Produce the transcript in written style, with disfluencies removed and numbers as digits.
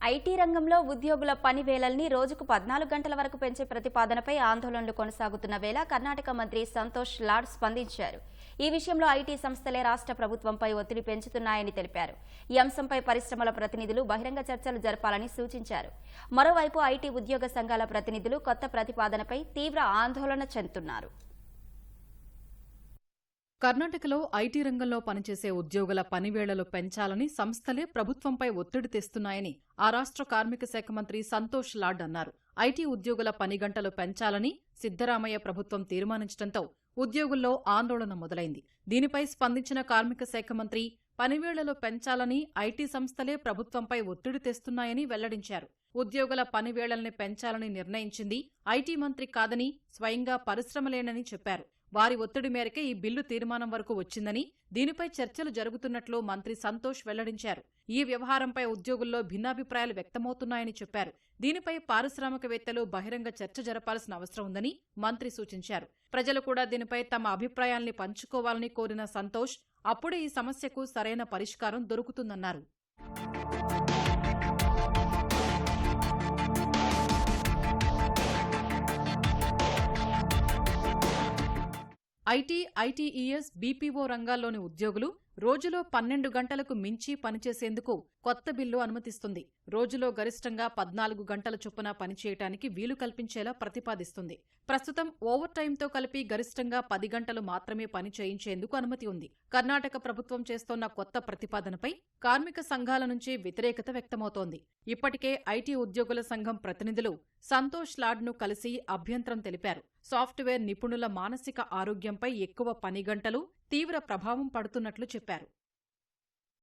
IT రంగంలో ఉద్యోగుల పని వేళల్ని రోజుకు 14 గంటల వరకు పెంచే ప్రతిపాదనపై ఆందోళనలు కొనసాగుతున్న వేళ కర్ణాటక మంత్రి సంతోష్ లాడ్ స్పందించారు. ఈ విషయంలో ఐటీ సంస్థలే రాష్ట్ర ప్రభుత్వంపై ఒత్తిడి పెంచుతున్నాయని తెలిపారు. ఈ అంశంపై పరిశ్రమల ప్రతినిధులు బహిరంగ చర్చలు జరపాలని సూచించారు. మరోవైపు ఐటీ ఉద్యోగ సంఘాల ప్రతినిధులు కొత్త ప్రతిపాదనపై తీవ్ర ఆందోళన చెందుతున్నారు. కర్ణాటకలో ఐటీ రంగంలో పనిచేసే ఉద్యోగుల పనివేళలు పెంచాలని సంస్థలే ప్రభుత్వంపై ఒత్తిడి తెస్తున్నాయని ఆ రాష్ట్ర కార్మిక శాఖ మంత్రి సంతోష్ లాడ్ అన్నారు. ఐటీ ఉద్యోగుల పని గంటలు పెంచాలని సిద్దరామయ్య ప్రభుత్వం తీర్మానించడంతో ఉద్యోగుల్లో ఆందోళన మొదలైంది. దీనిపై స్పందించిన కార్మిక శాఖ మంత్రి పనివేళలు పెంచాలని ఐటీ సంస్థలే ప్రభుత్వంపై ఒత్తిడి తెస్తున్నాయని వెల్లడించారు. ఉద్యోగుల పనివేళల్ని పెంచాలని నిర్ణయించింది ఐటీ మంత్రి కాదని, స్వయంగా పరిశ్రమలేనని చెప్పారు. వారి ఒత్తిడి మేరకే ఈ బిల్లు తీర్మానం వరకు వచ్చిందని, దీనిపై చర్చలు జరుగుతున్నట్లు మంత్రి సంతోష్ వెల్లడించారు. ఈ వ్యవహారంపై ఉద్యోగుల్లో భిన్నాభిప్రాయాలు వ్యక్తమవుతున్నాయని చెప్పారు. దీనిపై పారిశ్రామికవేత్తలు బహిరంగ చర్చ జరపాల్సిన అవసరం ఉందని మంత్రి సూచించారు. ప్రజలు కూడా దీనిపై తమ అభిప్రాయాల్ని పంచుకోవాలని కోరిన సంతోష్ అప్పుడే ఈ సమస్యకు సరైన పరిష్కారం దొరుకుతుందన్నారు. ఐటీఈఎస్, బీపీఓ రంగాల్లోని ఉద్యోగులు రోజులో 12 గంటలకు మించి పనిచేసేందుకు కొత్త బిల్లు అనుమతిస్తుంది. రోజులో గరిష్టంగా 14 గంటల చొప్పున పనిచేయటానికి వీలు కల్పించేలా ప్రతిపాదిస్తుంది. ప్రస్తుతం ఓవర్ టైంతో కలిపి గరిష్టంగా 10 గంటలు మాత్రమే పని చేయించేందుకు అనుమతి ఉంది. కర్ణాటక ప్రభుత్వం చేస్తోన్న కొత్త ప్రతిపాదనపై కార్మిక సంఘాల నుంచి వ్యతిరేకత వ్యక్తమవుతోంది. ఇప్పటికే ఐటీ ఉద్యోగుల సంఘం ప్రతినిధులు సంతోష్ లాడ్ను కలిసి అభ్యంతరం తెలిపారు. సాఫ్ట్వేర్ నిపుణుల మానసిక ఆరోగ్యంపై ఎక్కువ పని గంటలు తీవ్ర ప్రభావం పడుతున్నట్లు చెప్పారు.